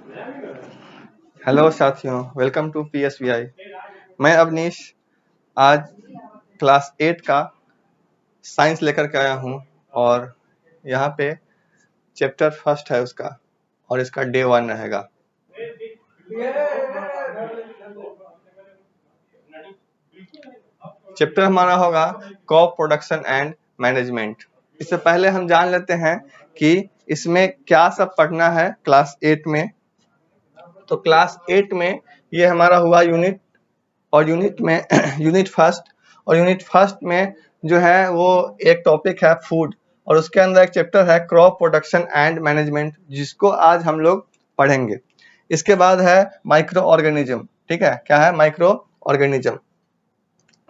Hello साथियों, welcome to PSVI। मैं अवनीश आज क्लास 8 का साइंस लेकर के आया हूँ और यहाँ पे चैप्टर फर्स्ट है उसका और इसका डे 1 रहेगा। चैप्टर हमारा होगा क्रॉप प्रोडक्शन एंड मैनेजमेंट। इससे पहले हम जान लेते हैं कि इसमें क्या सब पढ़ना है क्लास 8 में। तो क्लास 8 में ये हमारा हुआ यूनिट और यूनिट में यूनिट फर्स्ट और यूनिट फर्स्ट में जो है वो एक टॉपिक है फूड और उसके अंदर एक चैप्टर है क्रॉप प्रोडक्शन एंड मैनेजमेंट जिसको आज हम लोग पढ़ेंगे। इसके बाद है माइक्रो ऑर्गेनिज्म। ठीक है, क्या है? Micro organism.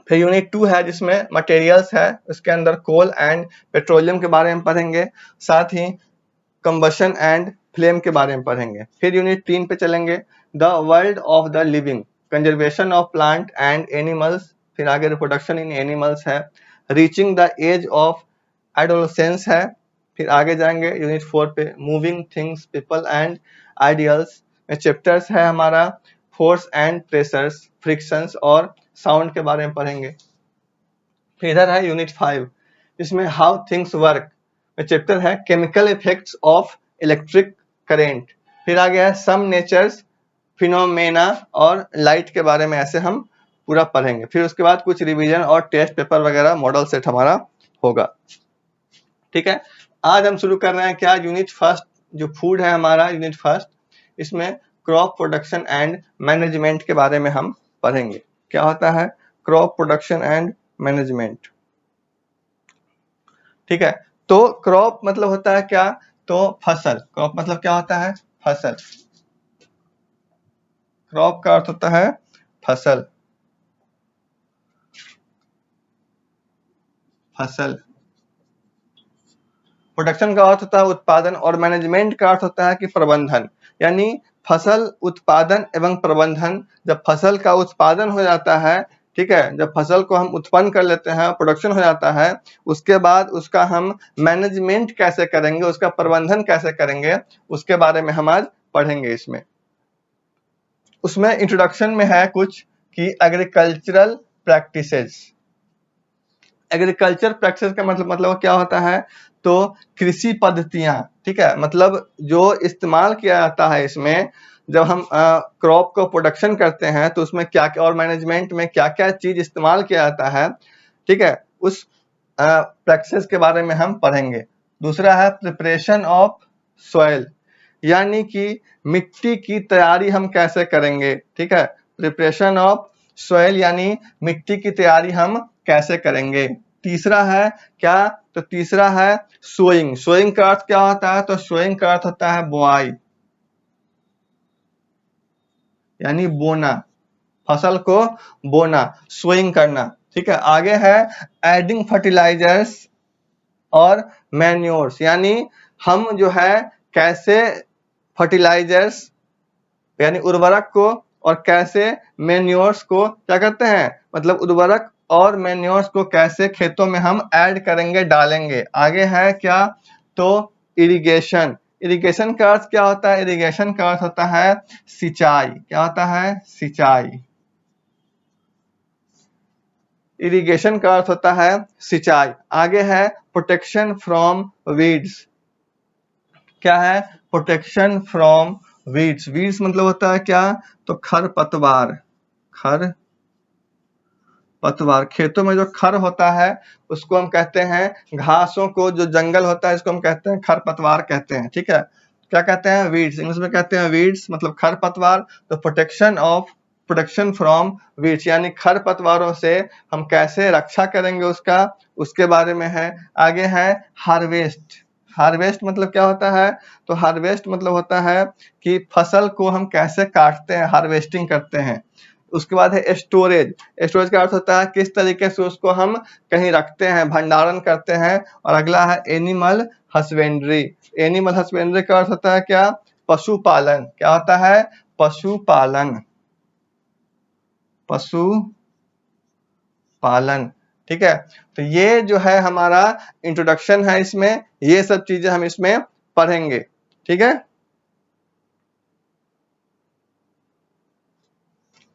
फिर यूनिट 2 है जिसमें मटेरियल्स है, उसके अंदर कोल एंड पेट्रोलियम के बारे में पढ़ेंगे, साथ ही कंबशन एंड फ्लेम के बारे में पढ़ेंगे। फिर यूनिट 3 पे चलेंगे, the world of the living, conservation of plant and animals. फिर आगे रिप्रोडक्शन इन एनिमल्स है, reaching the age of adolescence है। फिर आगे जाएंगे यूनिट 4 पे, moving things people and ideals में चैप्टर्स है हमारा फोर्स एंड प्रेशर्स, फ्रिक्शंस और साउंड के बारे में पढ़ेंगे। फिर इधर है यूनिट 5 जिसमें हाउ थिंग्स वर्क में चैप्टर है chemical effects of electric current. फिर आगे है सम नेचर्स फिनोमेना और लाइट के बारे में, ऐसे हम पूरा पढ़ेंगे। फिर उसके बाद कुछ रिवीजन और टेस्ट पेपर वगैरह मॉडल सेट हमारा होगा। ठीक है, आज हम शुरू कर रहे हैं क्या, यूनिट फर्स्ट जो फूड है हमारा यूनिट फर्स्ट, इसमें क्रॉप प्रोडक्शन एंड मैनेजमेंट के बारे में हम पढ़ेंगे। क्या होता है क्रॉप प्रोडक्शन एंड मैनेजमेंट? ठीक है, तो क्रॉप मतलब होता है क्या, तो फसल। क्रॉप मतलब क्या होता है? फसल। क्रॉप का अर्थ होता है फसल। फसल। प्रोडक्शन का अर्थ होता है उत्पादन और मैनेजमेंट का अर्थ होता है कि प्रबंधन। यानी फसल उत्पादन एवं प्रबंधन। जब फसल का उत्पादन हो जाता है, ठीक है, जब फसल को हम उत्पन्न कर लेते हैं, प्रोडक्शन हो जाता है, उसके बाद उसका हम मैनेजमेंट कैसे करेंगे, उसका प्रबंधन कैसे करेंगे, उसके बारे में हम आज पढ़ेंगे। इसमें उसमें इंट्रोडक्शन में है कुछ कि एग्रीकल्चरल प्रैक्टिसेस। एग्रीकल्चर प्रैक्टिस का मतलब क्या होता है, तो कृषि पद्धतियां। ठीक है, मतलब जो इस्तेमाल किया जाता है इसमें, जब हम क्रॉप को प्रोडक्शन करते हैं तो उसमें क्या क्या और मैनेजमेंट में क्या क्या चीज इस्तेमाल किया जाता है, ठीक है, उस प्रैक्टिस के बारे में हम पढ़ेंगे। दूसरा है प्रिपरेशन ऑफ सॉइल, यानी कि मिट्टी की तैयारी हम कैसे करेंगे। ठीक है, प्रिपरेशन ऑफ सॉइल यानी मिट्टी की तैयारी हम कैसे करेंगे। तीसरा है क्या, तो तीसरा है सोइंग। सोइंग का अर्थ क्या होता है, तो सोइंग का अर्थ होता है बुआई, यानी बोना, फसल को बोना, सोइंग करना। ठीक है, आगे है एडिंग फर्टिलाइजर्स और मैन्योर्स, यानी हम जो है कैसे फर्टिलाइजर्स यानी उर्वरक को और कैसे मैन्योर्स को क्या करते हैं, मतलब उर्वरक और मैन्योर्स को कैसे खेतों में हम ऐड करेंगे, डालेंगे। आगे है क्या, तो इरिगेशन। इरिगेशन का अर्थ क्या होता है, इरिगेशन का अर्थ होता है सिंचाई। क्या होता है, सिंचाई। इरिगेशन का अर्थ होता है सिंचाई। आगे है प्रोटेक्शन फ्रॉम वीड्स। क्या है, प्रोटेक्शन फ्रॉम वीड्स। वीड्स मतलब होता है क्या, तो खरपतवार। खर पतवार, खेतों में जो खर होता है उसको हम कहते हैं, घासों को जो जंगल होता है इसको हम कहते हैं खरपतवार कहते हैं। ठीक है, क्या कहते हैं, वीड्स, इंग्लिश में कहते हैं वीड्स, मतलब खरपतवार। तो प्रोटेक्शन फ्रॉम वीड्स यानी खरपतवारों से हम कैसे रक्षा करेंगे उसका, उसके बारे में है। आगे है हार्वेस्ट। हार्वेस्ट मतलब क्या होता है, तो हार्वेस्ट मतलब होता है कि फसल को हम कैसे काटते हैं, हार्वेस्टिंग करते हैं। उसके बाद है स्टोरेज। स्टोरेज का अर्थ होता है किस तरीके से उसको हम कहीं रखते हैं, भंडारण करते हैं। और अगला है एनिमल हस्बेंड्री। एनिमल हस्बेंड्री का अर्थ होता है क्या, पशुपालन। क्या होता है, पशुपालन। पशुपालन। ठीक है, तो ये जो है हमारा इंट्रोडक्शन है, इसमें ये सब चीजें हम इसमें पढ़ेंगे। ठीक है,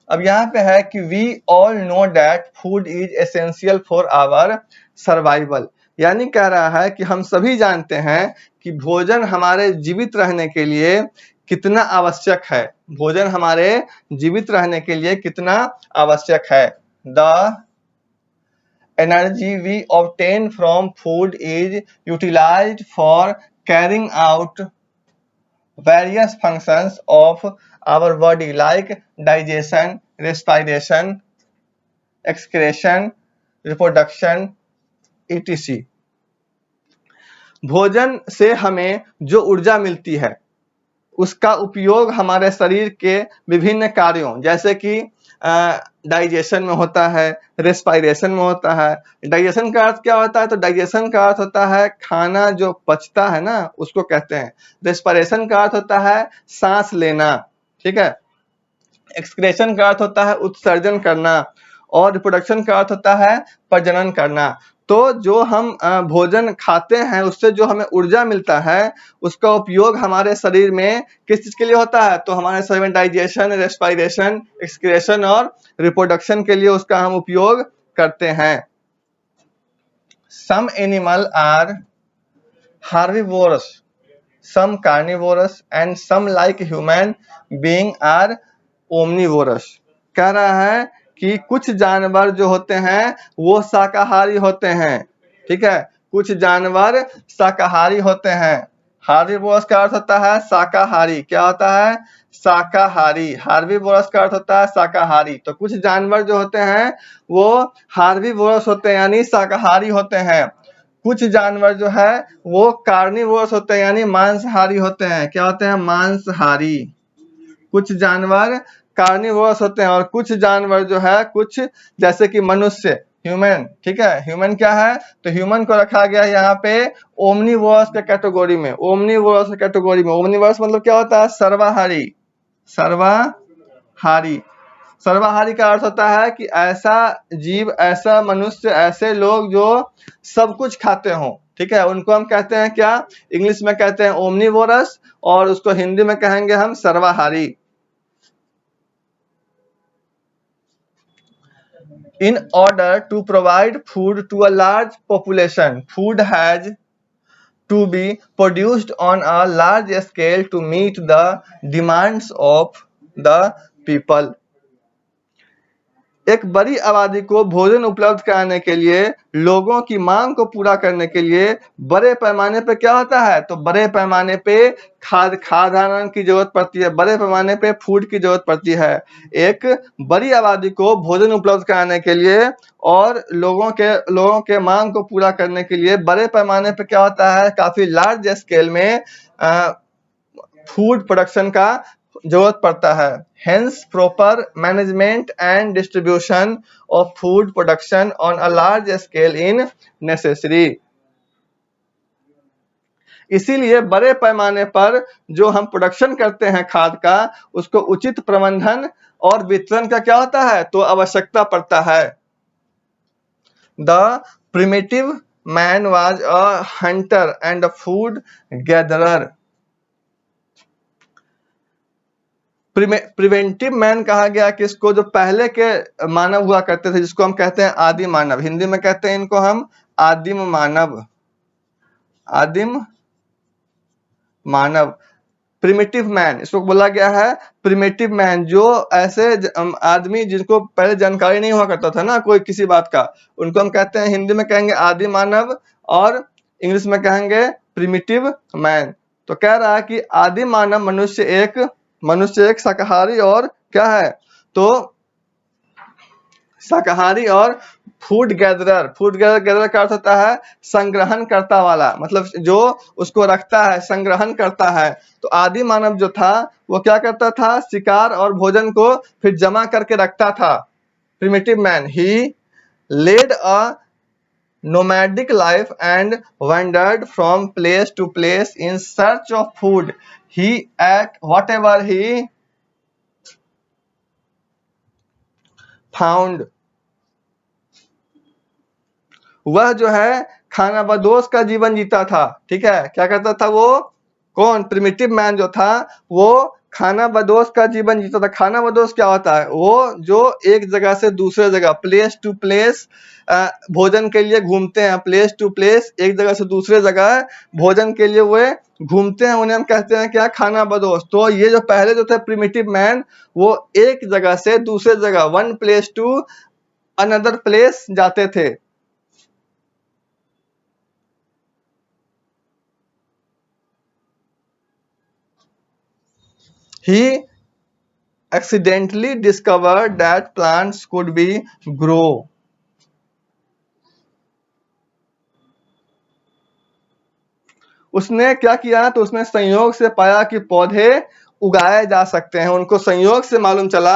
अब यहाँ पे है कि we all know that food is essential for our survival, यानी कह रहा है कि हम सभी जानते हैं कि भोजन हमारे जीवित रहने के लिए कितना आवश्यक है, भोजन हमारे जीवित रहने के लिए कितना आवश्यक है। The energy we obtain from food is utilized for carrying out various functions of our body like digestion, respiration, excretion, reproduction, etc. भोजन से हमें जो ऊर्जा मिलती है उसका उपयोग हमारे शरीर के विभिन्न कार्यों जैसे कि डाइजेशन में होता है, रेस्पिरेशन में होता है। डाइजेशन का अर्थ क्या होता है? तो डाइजेशन का अर्थ होता है खाना जो पचता है ना उसको कहते हैं। रेस्पिरेशन का अर्थ होता है सांस लेना, ठीक है। एक्सक्रेशन का अर्थ होता है उत्सर्जन करना और रिप्रोडक्शन का अर्थ होता है प्रजनन करना। तो जो हम भोजन खाते हैं उससे जो हमें ऊर्जा मिलता है उसका उपयोग हमारे शरीर में किस चीज के लिए होता है? तो हमारे शरीर में डाइजेशन, रेस्पिरेशन, एक्सक्रेशन और रिप्रोडक्शन के लिए उसका हम उपयोग करते हैं। Some animal are herbivores, some carnivorous and some like human being are omnivorous। कह रहा है कि कुछ जानवर जो होते हैं वो शाकाहारी होते हैं, ठीक है, कुछ जानवर शाकाहारी होते हैं। हार्बीवोरस का अर्थ होता है शाकाहारी, क्या होता है? शाकाहारी। हार्बीवोरस का अर्थ होता है शाकाहारी। तो कुछ जानवर जो होते हैं वो हार्बीवोरस होते हैं यानी शाकाहारी होते हैं। कुछ जानवर जो है वो कार्निवोरस होते हैं यानी मांसाहारी होते हैं। क्या होते हैं? मांसाहारी। कुछ जानवर कार्निवोरस होते हैं और कुछ जानवर जो है कुछ जैसे कि मनुष्य, ह्यूमन, ठीक है। ह्यूमन क्या है? तो ह्यूमन को रखा गया यहाँ पे ओमनीवोरस के कैटेगरी में। ओमनीवोरस के कैटेगरी में। ओमनीवोरस मतलब क्या होता है? सर्वाहारी। सर्वाहारी। सर्वाहारी का अर्थ होता है कि ऐसा जीव, ऐसा मनुष्य, ऐसे लोग जो सब कुछ खाते हो, ठीक है, उनको हम कहते हैं क्या? इंग्लिश में कहते हैं ओमनीवोरस और उसको हिंदी में कहेंगे हम सर्वाहारी। In order to provide food to a large population, food has to be produced on a large scale to meet the demands of the people। एक बड़ी आबादी को भोजन उपलब्ध कराने के लिए, लोगों की मांग को पूरा करने के लिए बड़े पैमाने पे क्या होता है? तो बड़े पैमाने पे खाद्यान्न की जरूरत पड़ती है, बड़े पैमाने पे फूड की जरूरत पड़ती है। एक बड़ी आबादी को भोजन उपलब्ध कराने के लिए और लोगों के मांग को पूरा करने के लिए बड़े पैमाने पे क्या होता है? काफी लार्ज स्केल में फूड प्रोडक्शन का जरूरत पड़ता है। Hence proper management and distribution of food production on a large scale in necessary। इसीलिए बड़े पैमाने पर जो हम प्रोडक्शन करते हैं खाद का, उसको उचित प्रबंधन और वितरण का क्या होता है? तो आवश्यकता पड़ता है। The primitive man was a hunter and a food gatherer। Preventive man कहा गया कि इसको जो पहले के मानव हुआ करते थे जिसको हम कहते हैं आदिम मानव, हिंदी में कहते हैं इनको हम आदिम मानव। आदिम मानव, प्रिमिटिव मैन, इसको बोला गया है प्रिमिटिव मैन। जो ऐसे आदमी जिनको पहले जानकारी नहीं हुआ करता था ना कोई किसी बात का, उनको हम कहते हैं, हिंदी में कहेंगे आदिम मानव और इंग्लिश में कहेंगे प्रिमिटिव मैन। तो कह रहा है कि आदिम मानव मनुष्य एक शाकाहारी और क्या है? तो शाकाहारी और फूड गैदरर। फूड गैदरर का अर्थ होता है संग्रहण करता वाला, मतलब जो उसको रखता है, संग्रहण करता है। तो आदि मानव जो था वो क्या करता था? शिकार और भोजन को फिर जमा करके रखता था। Primitive man, he led a nomadic life and wandered from place to place in search of food। He ate whatever he found। वह जो है खाना बदोश का जीवन जीता था, ठीक है। क्या करता था वो? कौन? प्रिमिटिव मैन जो था वो खानाबदोश का जीवन जीता था। खानाबदोश क्या होता है? वो जो एक जगह से दूसरे जगह, प्लेस टू प्लेस भोजन के लिए घूमते हैं, प्लेस टू प्लेस, एक जगह से दूसरे जगह भोजन के लिए वो घूमते हैं, उन्हें हम कहते हैं क्या? खानाबदोश। तो ये जो पहले जो थे प्रिमिटिव मैन, वो एक जगह से दूसरे जगह, one place to another place जाते थे। He accidentally discovered that plants could be grow. उसने क्या किया? तो उसने संयोग से पाया कि पौधे उगाए जा सकते हैं। उनको संयोग से मालूम चला,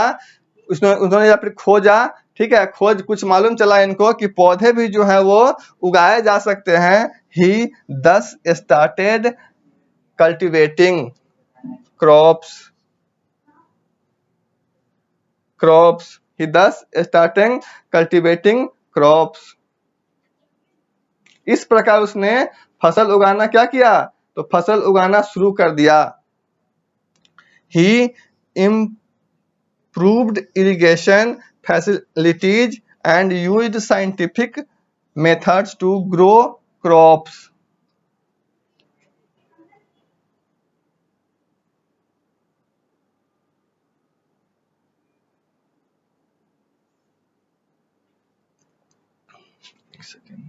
उन्होंने या फिर खोजा, ठीक है, खोज कुछ मालूम चला इनको कि पौधे भी जो है वो उगाए जा सकते हैं। He thus started cultivating crops. He thus started cultivating crops. इस प्रकार उसने फसल उगाना क्या किया? तो फसल उगाना शुरू कर दिया। He improved irrigation facilities and used scientific methods to grow crops. एक second.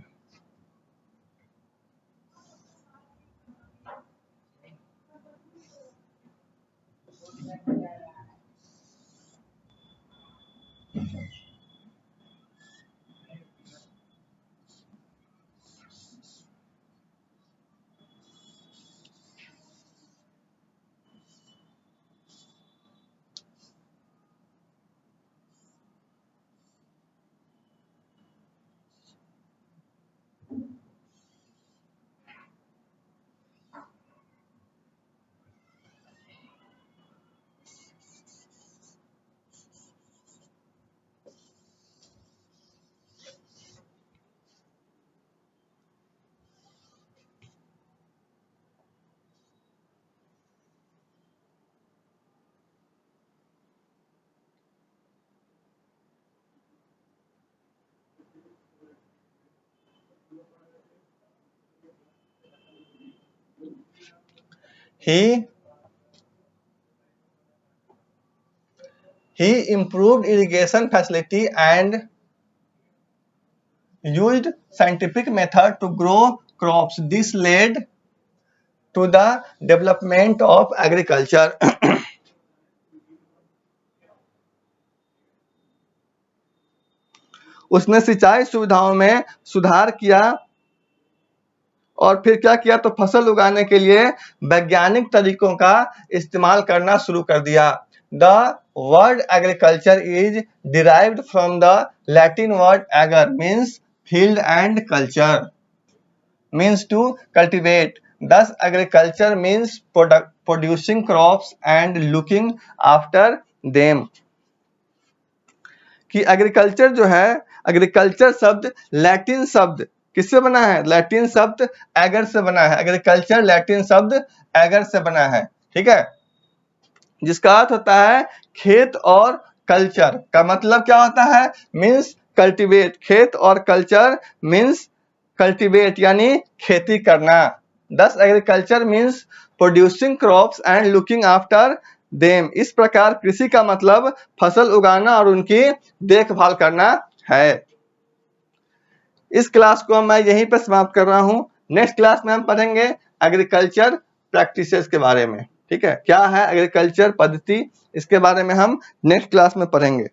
He improved irrigation facility and used scientific method to grow crops. This led to the development of agriculture. उसने सिंचाई सुविधाओं में सुधार किया और फिर क्या किया? तो फसल उगाने के लिए वैज्ञानिक तरीकों का इस्तेमाल करना शुरू कर दिया। The word agriculture is derived from the Latin word ager, means field, and culture means to cultivate. Thus agriculture means producing crops and looking after them. कि एग्रीकल्चर जो है, एग्रीकल्चर शब्द लैटिन शब्द किससे बना है? लैटिन शब्द एगर से बना है। एग्रीकल्चर लैटिन शब्द एगर से बना है, ठीक है, जिसका अर्थ होता है खेत और कल्चर। का मतलब क्या होता है? Means cultivate. खेत और कल्चर मीन्स कल्टीवेट यानी खेती करना। दस agriculture means producing crops and looking after them. इस प्रकार कृषि का मतलब फसल उगाना और उनकी देखभाल करना है। इस क्लास को मैं यहीं पर समाप्त कर रहा हूं। नेक्स्ट क्लास में हम पढ़ेंगे एग्रीकल्चर प्रैक्टिसेस के बारे में, ठीक है, क्या है एग्रीकल्चर पद्धति, इसके बारे में हम नेक्स्ट क्लास में पढ़ेंगे।